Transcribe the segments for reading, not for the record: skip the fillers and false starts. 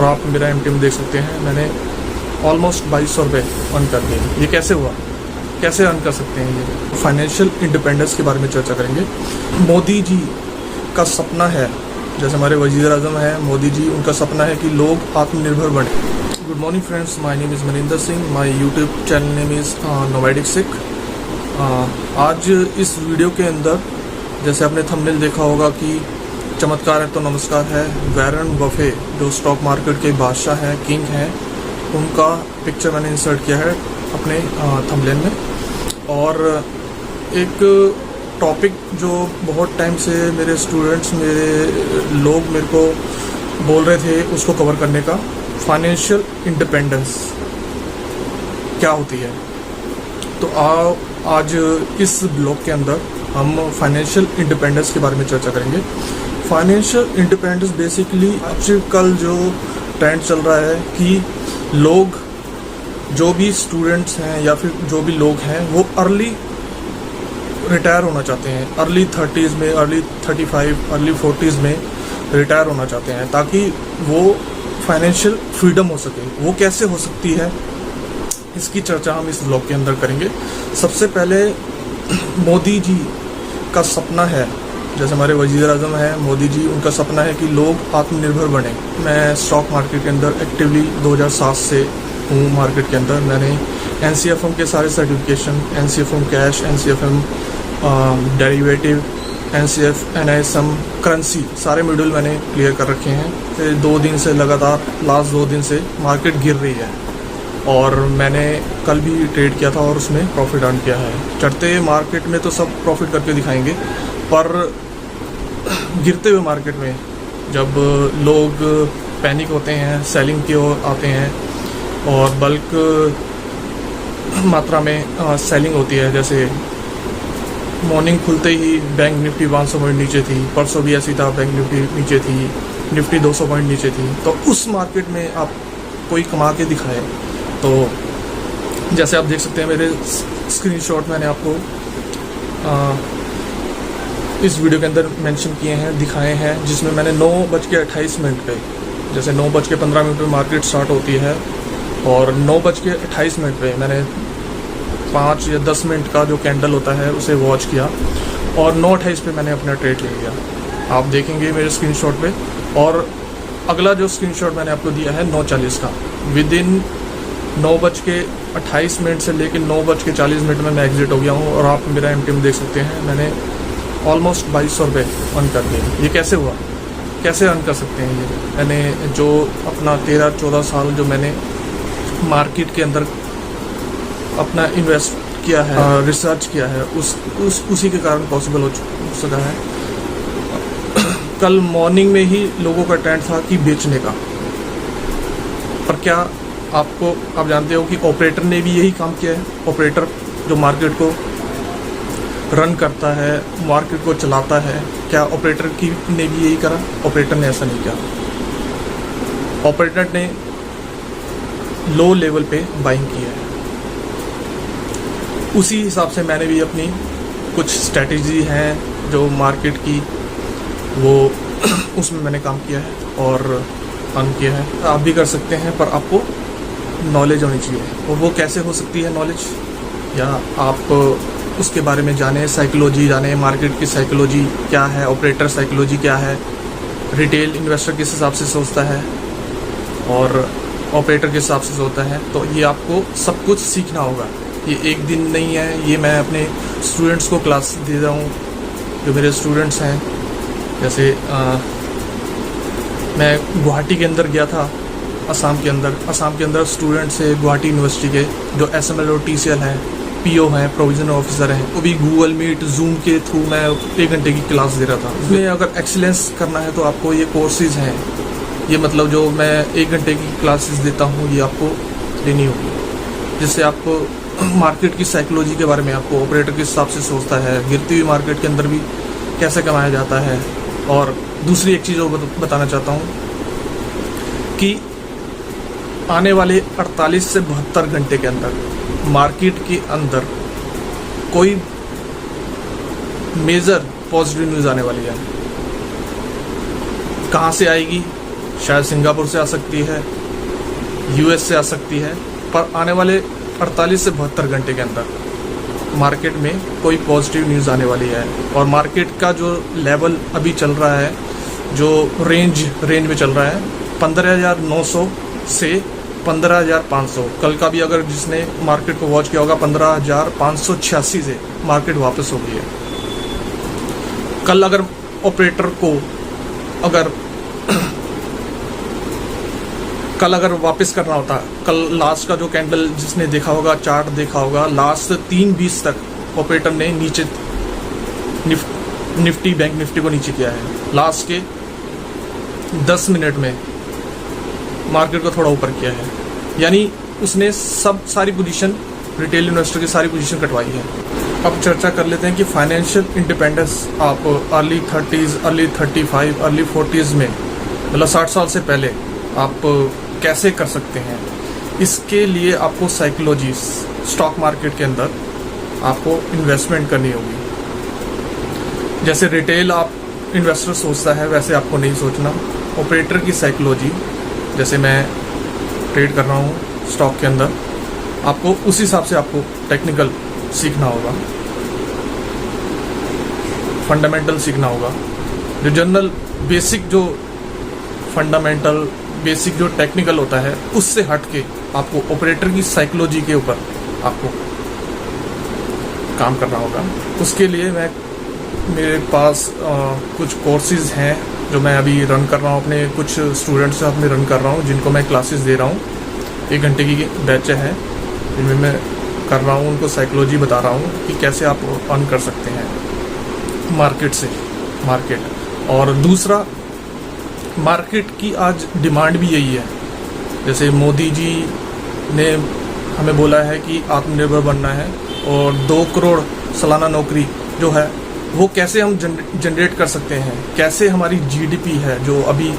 आप मेरा एमटीएम देख सकते हैं। मैंने ऑलमोस्ट 2200 रुपये अर्न कर दिए। ये कैसे हुआ, कैसे अर्न कर सकते हैं? ये फाइनेंशियल इंडिपेंडेंस के बारे में चर्चा करेंगे। मोदी जी का सपना है, जैसे हमारे वजीर आज़म हैं मोदी जी, उनका सपना है कि लोग आत्मनिर्भर बने। Good morning friends, my name is Maninder Singh, my YouTube channel name is nomadic Sikh. आज इस वीडियो के अंदर जैसे आपने थंबनेल देखा होगा कि चमत्कार है तो नमस्कार है, वॉरेन बफे जो स्टॉक मार्केट के बादशाह हैं, किंग हैं, उनका पिक्चर मैंने इंसर्ट किया है अपने थंबनेल में। और एक टॉपिक जो बहुत टाइम से मेरे स्टूडेंट्स, मेरे लोग मेरे को बोल रहे थे उसको कवर करने का, फाइनेंशियल इंडिपेंडेंस क्या होती है। तो आज इस ब्लॉग के अंदर हम फाइनेंशियल इंडिपेंडेंस के बारे में चर्चा करेंगे। फाइनेंशियल इंडिपेंडेंस बेसिकली आजकल जो ट्रेंड चल रहा है कि लोग, जो भी स्टूडेंट्स हैं या फिर जो भी लोग हैं, वो अर्ली रिटायर होना चाहते हैं। अर्ली 30s में, अर्ली 35, अर्ली 40s में रिटायर होना चाहते हैं ताकि वो फाइनेंशियल फ्रीडम हो सके। वो कैसे हो सकती है, इसकी चर्चा हम इस ब्लॉग के अंदर करेंगे। सबसे पहले मोदी जी का सपना है, जैसे हमारे वजीर आज़म हैं मोदी जी, उनका सपना है कि लोग आत्मनिर्भर बने। मैं स्टॉक मार्केट के अंदर एक्टिवली 2007 से हूँ मार्केट के अंदर। मैंने NCFM के सारे certification, NCFM cash, NCFM derivative, NCF, NISM, currency, सारे मॉड्यूल मैंने क्लियर कर रखे हैं। फिर 2 दिन से लगातार, लास्ट 2 दिन से मार्केट गिर रही है और मैंने कल भी ट्रेड किया था और उसमें प्रॉफिट अर्न किया है। चढ़ते मार्केट में तो सब प्रॉफिट करके दिखाएंगे, पर गिरते हुए मार्केट में जब लोग पैनिक होते हैं, सेलिंग की ओर आते हैं और बल्क मात्रा में सेलिंग होती है। जैसे मॉर्निंग खुलते ही बैंक निफ्टी 500 पॉइंट नीचे थी, परसों भी ऐसी था, बैंक निफ्टी नीचे थी, निफ्टी 200 पॉइंट नीचे थी। तो उस मार्केट में आप कोई कमा के दिखाए, तो जैसे आप देख सकते हैं मेरे स्क्रीनशॉट मैंने आपको इस वीडियो के अंदर मेंशन किए हैं, दिखाए हैं, जिसमें मैंने 9:28 पे, जैसे 9:15 पे मार्केट स्टार्ट होती है और 9:28 पे मैंने 5 या 10 मिनट का जो कैंडल होता है उसे वॉच किया और 9:28 पे मैंने अपना ट्रेड ले लिया। आप देखेंगे मेरे स्क्रीनशॉट पे। और अगला जो स्क्रीनशॉट मैंने आपको दिया है 9:40 का, विद इन 9:28 से लेकर 9:40 में मैं एग्जिट हो गया हूँ। और आप मेरा एमटीएम देख सकते हैं, मैंने ऑलमोस्ट 2200 रुपये अर्न कर दिए। ये कैसे हुआ, कैसे अर्न कर सकते हैं? ये मैंने जो अपना 13-14 साल जो मैंने मार्केट के अंदर अपना इन्वेस्ट किया है, रिसर्च किया है, उसी के कारण पॉसिबल हो सका है। कल मॉर्निंग में ही लोगों का ट्रेंड था कि बेचने का, पर क्या आप जानते हो कि ऑपरेटर ने भी यही काम किया है? ऑपरेटर जो मार्केट को रन करता है, मार्केट को चलाता है, क्या ऑपरेटर ने भी यही करा? ऑपरेटर ने ऐसा नहीं किया। ऑपरेटर ने लो लेवल पे बाइंग किया है। उसी हिसाब से मैंने भी अपनी कुछ स्ट्रैटेजी हैं जो मार्केट की, वो उसमें मैंने काम किया है और अर्न किया है। आप भी कर सकते हैं, पर आपको नॉलेज होनी चाहिए। और वो कैसे हो सकती है नॉलेज, या आप उसके बारे में जाने, साइकोलॉजी जाने, मार्केट की साइकोलॉजी क्या है, ऑपरेटर साइकोलॉजी क्या है, रिटेल इन्वेस्टर किस हिसाब से सोचता है और ऑपरेटर किस हिसाब से सोचता है। तो ये आपको सब कुछ सीखना होगा। ये एक दिन नहीं है, ये मैं अपने स्टूडेंट्स को क्लास दे रहा हूँ, जो मेरे स्टूडेंट्स हैं। जैसे मैं गुवाहाटी के अंदर गया था, असम के अंदर स्टूडेंट से गुवाहाटी यूनिवर्सिटी के जो SML और TCL हैं, PO हैं, प्रोविजनल ऑफिसर हैं, वो भी गूगल मीट, जूम के थ्रू मैं 1 घंटे की क्लास दे रहा था। इसमें अगर एक्सीलेंस करना है तो आपको ये कोर्सेज हैं, ये मतलब जो मैं 1 घंटे की क्लासेस देता हूँ, ये आपको लेनी होगी, जिससे आपको मार्केट की साइकोलॉजी के बारे में, आपको ऑपरेटर किस हिसाब से सोचता है, गिरती हुई मार्केट के अंदर भी कैसे कमाया जाता है। और दूसरी एक चीज़ और बताना चाहता हूँ कि आने वाले 48 से 72 घंटे के अंदर मार्केट के अंदर कोई मेजर पॉजिटिव न्यूज़ आने वाली है। कहाँ से आएगी, शायद सिंगापुर से आ सकती है, यूएस से आ सकती है, पर आने वाले 48 से 72 घंटे के अंदर मार्केट में कोई पॉजिटिव न्यूज़ आने वाली है। और मार्केट का जो लेवल अभी चल रहा है, जो रेंज में चल रहा है 15,900 से 15,500। कल का भी अगर जिसने मार्केट को वॉच किया होगा 15,586 से मार्केट वापस हो गई है। कल अगर ऑपरेटर को कल अगर वापस करना होता, कल लास्ट का जो कैंडल जिसने देखा होगा, चार्ट देखा होगा, लास्ट 3:20 तक ऑपरेटर ने नीचे निफ्टी बैंक निफ्टी को नीचे किया है। लास्ट के 10 मिनट में मार्केट को थोड़ा ऊपर किया है, यानी उसने सारी पोजीशन, रिटेल इन्वेस्टर की सारी पोजीशन कटवाई है। अब चर्चा कर लेते हैं कि फाइनेंशियल इंडिपेंडेंस आप early 30s, early 35, early 40s में, मतलब 60 साल से पहले आप कैसे कर सकते हैं। इसके लिए आपको साइकोलॉजी, स्टॉक मार्केट के अंदर आपको इन्वेस्टमेंट करनी होगी। जैसे रिटेल आप इन्वेस्टर सोचता है वैसे आपको नहीं सोचना। ऑपरेटर की साइकोलॉजी, जैसे मैं ट्रेड कर रहा हूँ स्टॉक के अंदर, आपको उस हिसाब से आपको टेक्निकल सीखना होगा, फंडामेंटल सीखना होगा। जो जनरल बेसिक, जो फंडामेंटल बेसिक जो टेक्निकल होता है, उससे हट के आपको ऑपरेटर की साइकोलॉजी के ऊपर आपको काम करना होगा। उसके लिए मेरे पास कुछ कोर्सेज हैं जो मैं अभी रन कर रहा हूँ, अपने कुछ स्टूडेंट्स के साथ में रन कर रहा हूँ, जिनको मैं क्लासेस दे रहा हूँ। 1 घंटे की बैच है, जिनमें मैं कर रहा हूँ, उनको साइकोलॉजी बता रहा हूँ कि कैसे आप अर्न कर सकते हैं मार्केट। और दूसरा, मार्केट की आज डिमांड भी यही है। जैसे मोदी जी ने हमें बोला है कि आत्मनिर्भर बनना है, और 2 करोड़ सालाना नौकरी जो है वो कैसे हम जनरेट कर सकते हैं, कैसे हमारी जीडीपी है जो अभी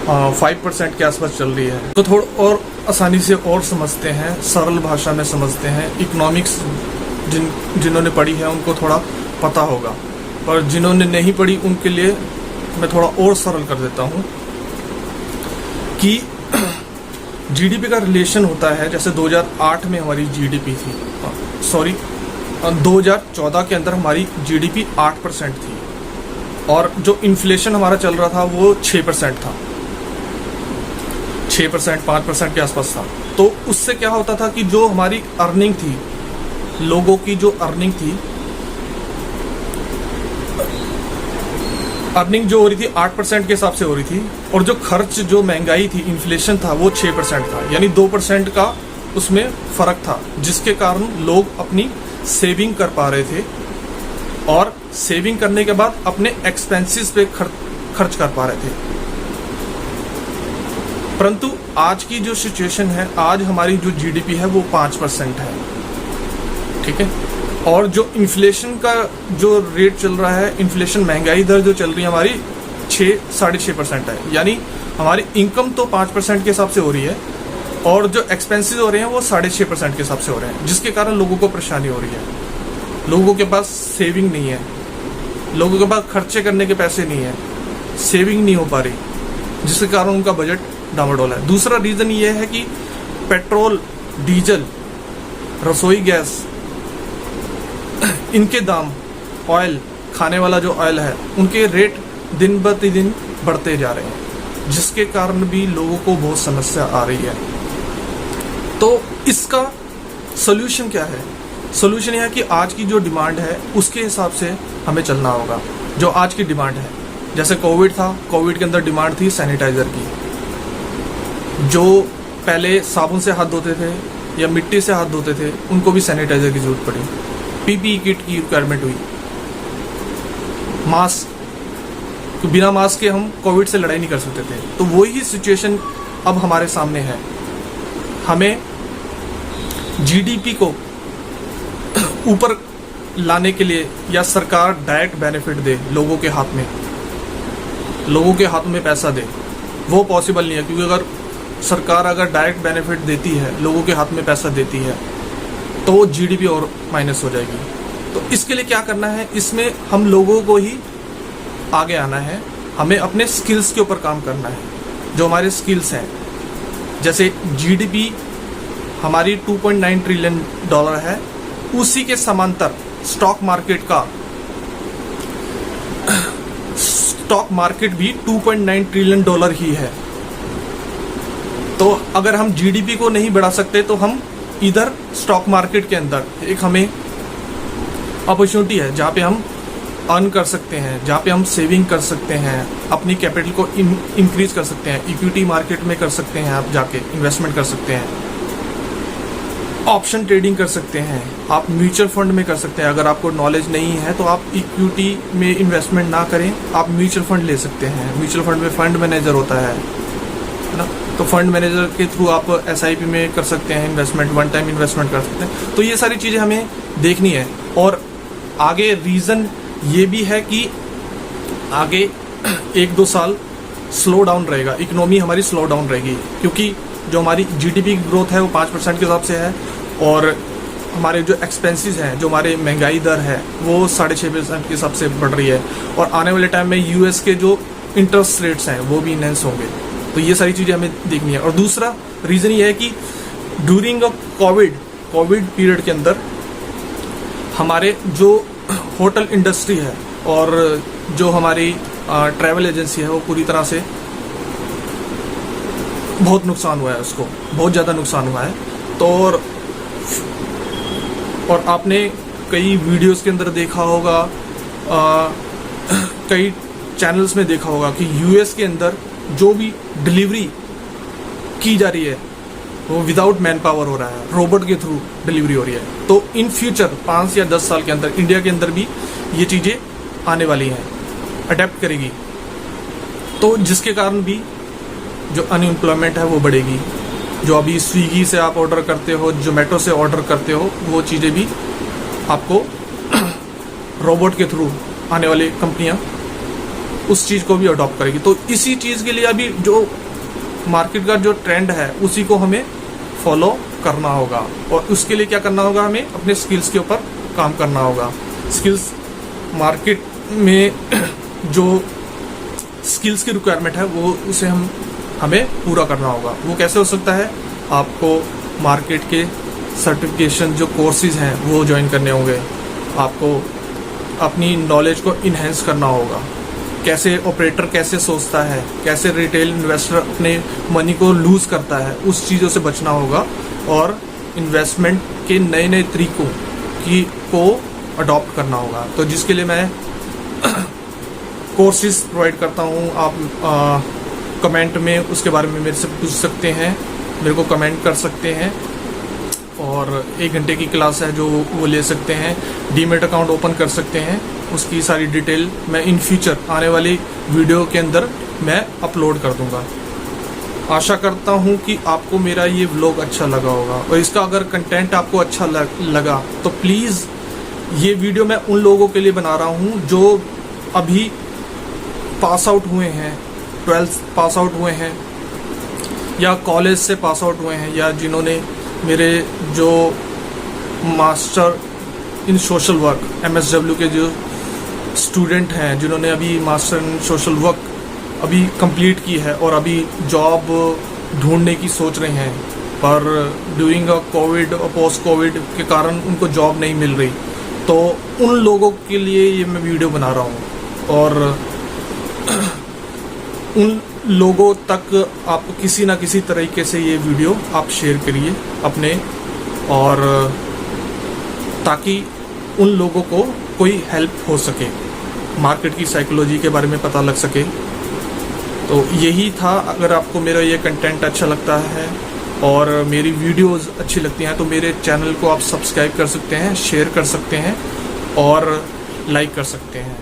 5% के आसपास चल रही है, तो थोड़ा और आसानी से और समझते हैं, सरल भाषा में समझते हैं। इकोनॉमिक्स जिन्होंने पढ़ी है उनको थोड़ा पता होगा, और जिन्होंने नहीं पढ़ी उनके लिए मैं थोड़ा और सरल कर देता हूँ कि जीडीपी का रिलेशन होता है। जैसे 2008 में हमारी जीडीपी थी, 2014 के अंदर हमारी जीडीपी 8% थी, और जो इन्फ्लेशन हमारा चल रहा था वो 6% था, 6% 5% के आसपास था। तो उससे क्या होता था कि जो हमारी अर्निंग थी, लोगों की जो अर्निंग थी, अर्निंग जो हो रही थी 8% के हिसाब से हो रही थी, और जो खर्च, जो महंगाई थी, इन्फ्लेशन था, वो 6% था, यानी 2% का उसमें फर्क था, जिसके कारण लोग अपनी सेविंग कर पा रहे थे, और सेविंग करने के बाद अपने एक्सपेंसेस पे खर्च कर पा रहे थे। परंतु आज की जो सिचुएशन है, आज हमारी जो जीडीपी है वो 5% है, ठीक है। और जो इन्फ्लेशन का जो रेट चल रहा है, इन्फ्लेशन महंगाई दर जो चल रही है हमारी 6-6.5% है, यानी हमारी इनकम तो 5% के हिसाब से हो रही है, और जो एक्सपेंसेस हो रहे हैं वो 6.5% के हिसाब से हो रहे हैं, जिसके कारण लोगों को परेशानी हो रही है। लोगों के पास सेविंग नहीं है, लोगों के पास खर्चे करने के पैसे नहीं है, सेविंग नहीं हो पा रही, जिसके कारण उनका बजट डामाडोल है। दूसरा रीजन ये है कि पेट्रोल, डीजल, रसोई गैस, इनके दाम, ऑयल, खाने वाला जो ऑयल है, उनके रेट दिन प्रतिदिन बढ़ते जा रहे हैं, जिसके कारण भी लोगों को बहुत समस्या आ रही है। तो इसका सोल्यूशन क्या है? सोल्यूशन यह है कि आज की जो डिमांड है उसके हिसाब से हमें चलना होगा। जो आज की डिमांड है, जैसे कोविड था, कोविड के अंदर डिमांड थी सैनिटाइजर की। जो पहले साबुन से हाथ धोते थे या मिट्टी से हाथ धोते थे, उनको भी सैनिटाइजर की जरूरत पड़ी। पीपीई किट की रिक्वायरमेंट हुई। मास्क, तो बिना मास्क के हम कोविड से लड़ाई नहीं कर सकते थे। तो वही सिचुएशन अब हमारे सामने है। हमें जीडीपी को ऊपर लाने के लिए या सरकार डायरेक्ट बेनिफिट दे, लोगों के हाथ में, लोगों के हाथों में पैसा दे, वो पॉसिबल नहीं है। क्योंकि अगर सरकार अगर डायरेक्ट बेनिफिट देती है, लोगों के हाथ में पैसा देती है, तो जीडीपी और माइनस हो जाएगी। तो इसके लिए क्या करना है? इसमें हम लोगों को ही आगे आना है। हमें अपने स्किल्स के ऊपर काम करना है। जो हमारे स्किल्स हैं, जैसे जीडीपी हमारी 2.9 ट्रिलियन डॉलर है, उसी के समांतर स्टॉक मार्केट भी 2.9 ट्रिलियन डॉलर ही है। तो अगर हम जीडीपी को नहीं बढ़ा सकते तो हम इधर स्टॉक मार्केट के अंदर एक हमें अपॉर्चुनिटी है जहाँ पे हम अर्न कर सकते हैं, जहाँ पे हम सेविंग कर सकते हैं, अपनी कैपिटल को इंक्रीज कर सकते हैं, इक्विटी मार्केट में कर सकते हैं, आप जाके इन्वेस्टमेंट कर सकते हैं, ऑप्शन ट्रेडिंग कर सकते हैं, आप म्यूचुअल फंड में कर सकते हैं। अगर आपको नॉलेज नहीं है तो आप इक्विटी में इन्वेस्टमेंट ना करें, आप म्यूचुअल फंड ले सकते हैं। म्यूचुअल फंड में फंड मैनेजर होता है ना, तो फंड मैनेजर के थ्रू आप एसआईपी में कर सकते हैं इन्वेस्टमेंट, वन टाइम इन्वेस्टमेंट कर सकते हैं। तो ये सारी चीज़ें हमें देखनी है। और आगे रीज़न ये भी है कि आगे 1-2 साल स्लो डाउन रहेगा, इकोनॉमी हमारी स्लो डाउन रहेगी, क्योंकि जो हमारी जीडीपी की ग्रोथ है वो 5% के हिसाब से है, और हमारे जो एक्सपेंसेस हैं, जो हमारे महंगाई दर है वो 6.5% के हिसाब से बढ़ रही है। और आने वाले टाइम में यूएस के जो इंटरेस्ट रेट्स हैं वो भी इनहेंस होंगे। तो ये सारी चीज़ें हमें देखनी है। और दूसरा रीज़न ये है कि ड्यूरिंग कोविड पीरियड के अंदर हमारे जो होटल इंडस्ट्री है और जो हमारी ट्रैवल एजेंसी है वो पूरी तरह से बहुत नुकसान हुआ है, उसको बहुत ज़्यादा नुकसान हुआ है। तो और आपने कई वीडियोस के अंदर देखा होगा, कई चैनल्स में देखा होगा कि यूएस के अंदर जो भी डिलीवरी की जा रही है वो विदाउट मैन पावर हो रहा है, रोबोट के थ्रू डिलीवरी हो रही है। तो इन फ्यूचर 5 या 10 साल के अंदर इंडिया के अंदर भी ये चीज़ें आने वाली हैं, अडेप्ट करेगी। तो जिसके कारण भी जो अनएम्प्लॉयमेंट है वो बढ़ेगी। जो अभी स्विगी से आप ऑर्डर करते हो, जोमेटो से ऑर्डर करते हो, वो चीज़ें भी आपको रोबोट के थ्रू आने वाली कंपनियां उस चीज़ को भी अडॉप्ट करेगी। तो इसी चीज़ के लिए अभी जो मार्केट का जो ट्रेंड है उसी को हमें फॉलो करना होगा। और उसके लिए क्या करना होगा, हमें अपने स्किल्स के ऊपर काम करना होगा। स्किल्स मार्केट में जो स्किल्स की रिक्वायरमेंट है वो उसे हमें पूरा करना होगा। वो कैसे हो सकता है, आपको मार्केट के सर्टिफिकेशन जो कोर्सेज हैं वो ज्वाइन करने होंगे, आपको अपनी नॉलेज को इन्हेंस करना होगा, कैसे ऑपरेटर कैसे सोचता है, कैसे रिटेल इन्वेस्टर अपने मनी को लूज करता है, उस चीज़ों से बचना होगा। और इन्वेस्टमेंट के नए नए तरीकों को अडॉप्ट करना होगा। तो जिसके लिए मैं कोर्सेज प्रोवाइड करता हूँ। आप कमेंट में उसके बारे में मेरे से पूछ सकते हैं, मेरे को कमेंट कर सकते हैं। और 1 घंटे की क्लास है जो वो ले सकते हैं, डीमेट अकाउंट ओपन कर सकते हैं। उसकी सारी डिटेल मैं इन फ्यूचर आने वाली वीडियो के अंदर मैं अपलोड कर दूंगा। आशा करता हूं कि आपको मेरा ये व्लॉग अच्छा लगा होगा, और इसका अगर कंटेंट आपको अच्छा लगा तो प्लीज़ ये वीडियो मैं उन लोगों के लिए बना रहा हूं जो अभी पास आउट हुए हैं, 12th पास आउट हुए हैं, या कॉलेज से पास आउट हुए हैं, या जिन्होंने मेरे जो master in social work MSW के जो स्टूडेंट हैं, जिन्होंने अभी मास्टर इन सोशल वर्क अभी कंप्लीट की है और अभी जॉब ढूंढने की सोच रहे हैं, पर ड्यूरिंग कोविड और पोस्ट कोविड के कारण उनको जॉब नहीं मिल रही। तो उन लोगों के लिए ये मैं वीडियो बना रहा हूँ। और उन लोगों तक आप किसी ना किसी तरीके से ये वीडियो आप शेयर करिए अपने, और ताकि उन लोगों को कोई हेल्प हो सके, मार्केट की साइकोलॉजी के बारे में पता लग सके। तो यही था। अगर आपको मेरा ये कंटेंट अच्छा लगता है और मेरी वीडियोस अच्छी लगती हैं तो मेरे चैनल को आप सब्सक्राइब कर सकते हैं, शेयर कर सकते हैं और लाइक कर सकते हैं।